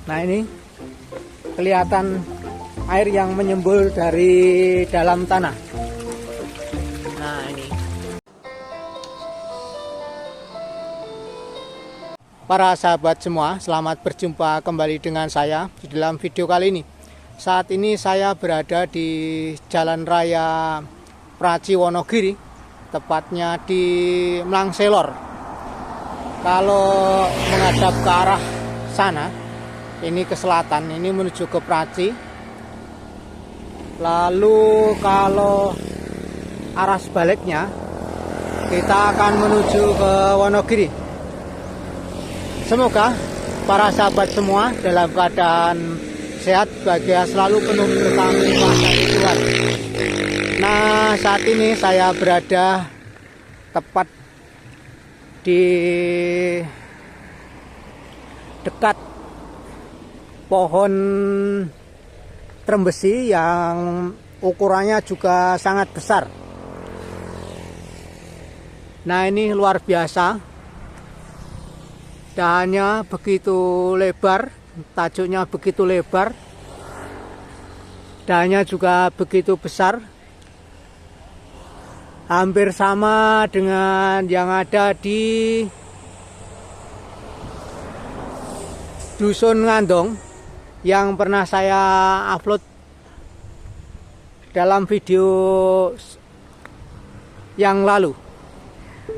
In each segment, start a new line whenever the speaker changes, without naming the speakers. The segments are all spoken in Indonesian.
Nah, ini kelihatan air yang menyembul dari dalam tanah. Nah, ini para sahabat semua, selamat berjumpa kembali dengan saya di dalam video kali ini. Saat ini saya berada di Jalan Raya Praji Wonogiri, tepatnya di Mlangselor. Kalau menghadap ke arah sana, ini ke selatan, ini menuju ke Praji. Lalu kalau arah sebaliknya, kita akan menuju ke Wonogiri. Semoga para sahabat semua dalam keadaan sehat, bahagia, selalu penuh berkah limpah dari Tuhan. Nah, saat ini saya berada tepat di dekat pohon trembesi yang ukurannya juga sangat besar. Nah, ini luar biasa. Dahannya begitu lebar, tajuknya begitu lebar, dahannya juga begitu besar, hampir sama dengan yang ada di Dusun Ngandong yang pernah saya upload dalam video yang lalu.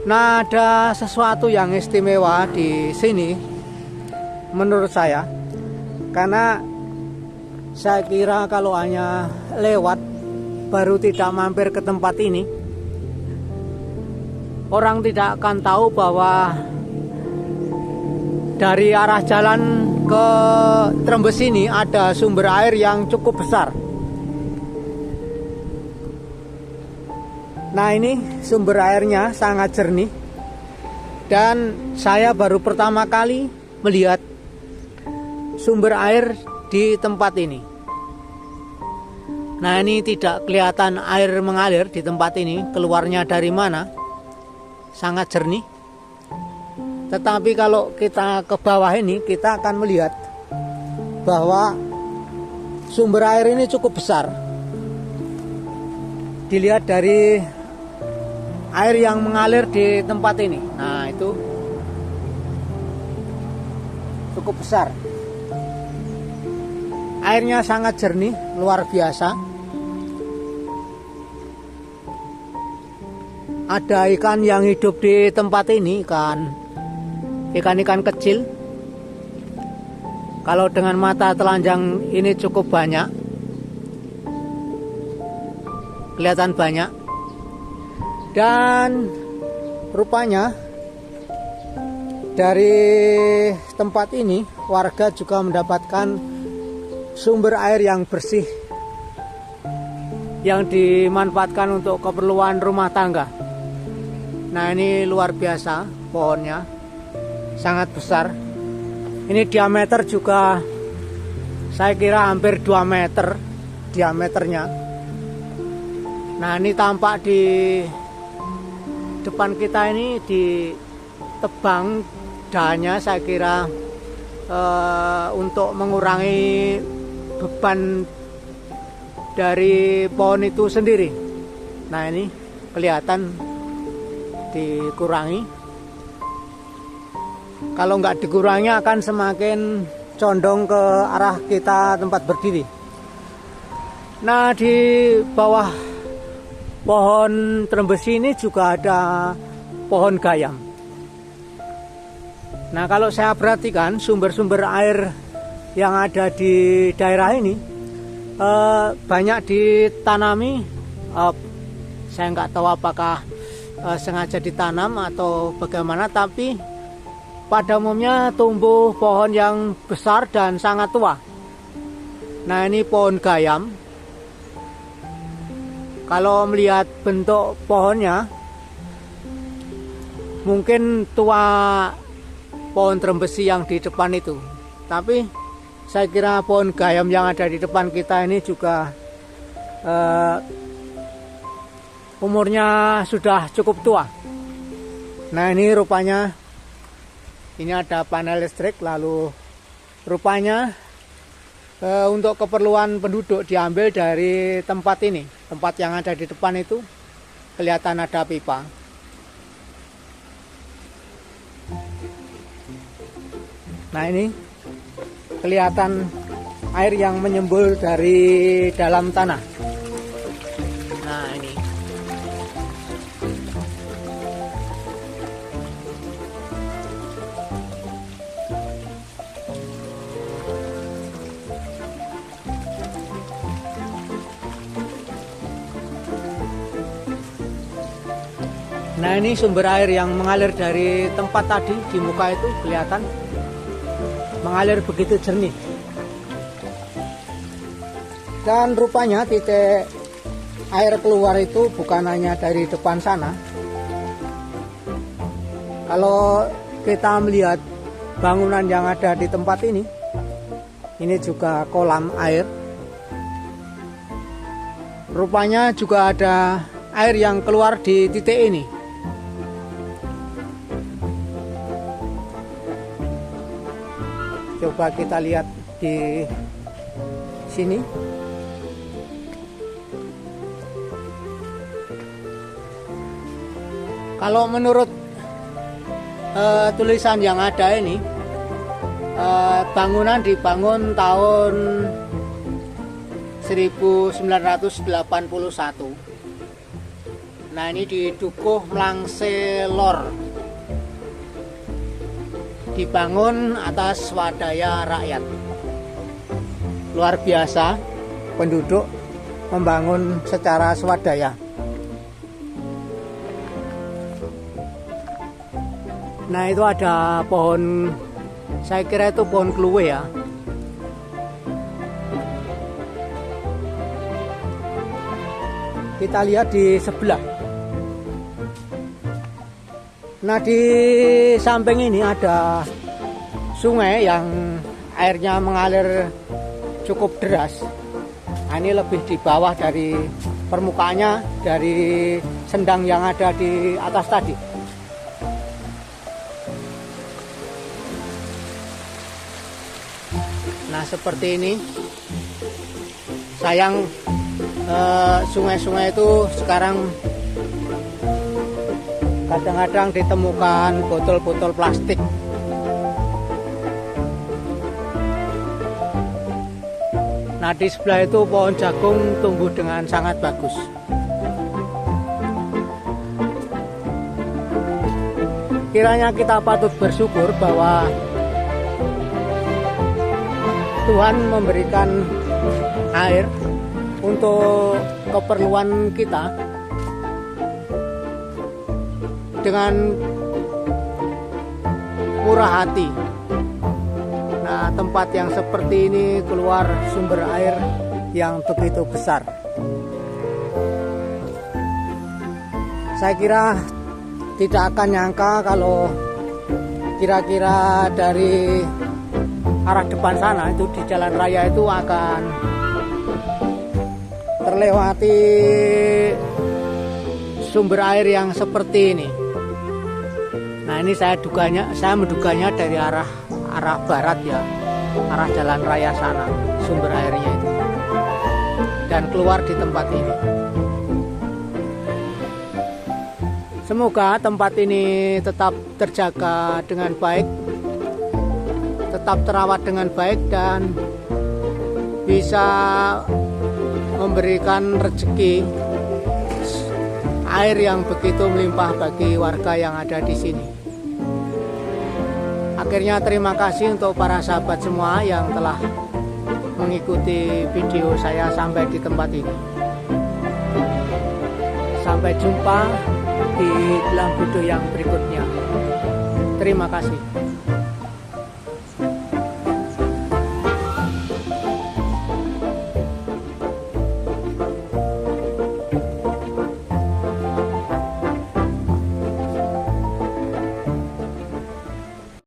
Nah, ada sesuatu yang istimewa di sini menurut saya, karena saya kira kalau hanya lewat baru tidak mampir ke tempat ini, orang tidak akan tahu bahwa dari arah jalan ke Trembes ini ada sumber air yang cukup besar. Nah, ini sumber airnya sangat jernih, dan saya baru pertama kali melihat sumber air di tempat ini. Nah, ini tidak kelihatan air mengalir di tempat ini, keluarnya dari mana, sangat jernih. Tetapi kalau kita ke bawah ini, kita akan melihat bahwa sumber air ini cukup besar. Dilihat dari air yang mengalir di tempat ini. Nah, itu cukup besar. Airnya sangat jernih, luar biasa. Ada ikan yang hidup di tempat ini, ikan-ikan kecil. Kalau dengan mata telanjang ini cukup banyak, kelihatan banyak. Dan rupanya dari tempat ini warga juga mendapatkan sumber air yang bersih yang dimanfaatkan untuk keperluan rumah tangga. Nah, ini luar biasa, pohonnya sangat besar. Ini diameter juga saya kira hampir 2 meter diameternya. Nah, ini tampak di depan kita ini ditebang dahannya, saya kira untuk mengurangi beban dari pohon itu sendiri. Nah, ini kelihatan dikurangi. Kalau nggak dikurangi akan semakin condong ke arah kita tempat berdiri. Nah, di bawah pohon trembesi ini juga ada pohon gayam. Nah, kalau saya perhatikan sumber-sumber air yang ada di daerah ini banyak ditanami. Saya nggak tahu apakah sengaja ditanam atau bagaimana, tapi pada umumnya tumbuh pohon yang besar dan sangat tua. Nah, ini pohon gayam. Kalau melihat bentuk pohonnya, mungkin tua pohon trembesi yang di depan itu. Tapi saya kira pohon gayam yang ada di depan kita ini juga umurnya sudah cukup tua. Nah, ini rupanya ini ada panel listrik, lalu rupanya untuk keperluan penduduk diambil dari tempat ini. Tempat yang ada di depan itu kelihatan ada pipa. Nah, ini kelihatan air yang menyembul dari dalam tanah. Nah, ini. Nah, ini sumber air yang mengalir dari tempat tadi di muka itu kelihatan mengalir begitu jernih. Dan rupanya titik air keluar itu bukan hanya dari depan sana. Kalau kita melihat bangunan yang ada di tempat ini juga kolam air. Rupanya juga ada air yang keluar di titik ini. Coba kita lihat di sini. Kalau menurut tulisan yang ada ini, bangunan dibangun tahun 1981. Nah, ini di Dukuh Mlangse Lor. Dibangun atas swadaya rakyat. Luar biasa, penduduk membangun secara swadaya. Nah, itu ada pohon, saya kira itu pohon kluwe ya. Kita lihat di sebelah. Nah, di samping ini ada sungai yang airnya mengalir cukup deras. Nah, ini lebih di bawah dari permukaannya, dari sendang yang ada di atas tadi. Nah, seperti ini. Sayang sungai-sungai itu sekarang kadang-kadang ditemukan botol-botol plastik. Nah, di sebelah itu pohon jagung tumbuh dengan sangat bagus. Kiranya kita patut bersyukur bahwa Tuhan memberikan air untuk keperluan kita dengan murah hati. Nah, tempat yang seperti ini keluar sumber air yang begitu besar. Saya kira tidak akan nyangka kalau kira-kira dari arah depan sana itu di jalan raya itu akan terlewati sumber air yang seperti ini. Nah, ini saya menduganya dari arah barat ya, arah jalan raya sana sumber airnya itu, dan keluar di tempat ini. Semoga tempat ini tetap terjaga dengan baik, tetap terawat dengan baik, dan bisa memberikan rezeki air yang begitu melimpah bagi warga yang ada di sini. Akhirnya terima kasih untuk para sahabat semua yang telah mengikuti video saya sampai di tempat ini. Sampai jumpa di dalam video yang berikutnya. Terima kasih.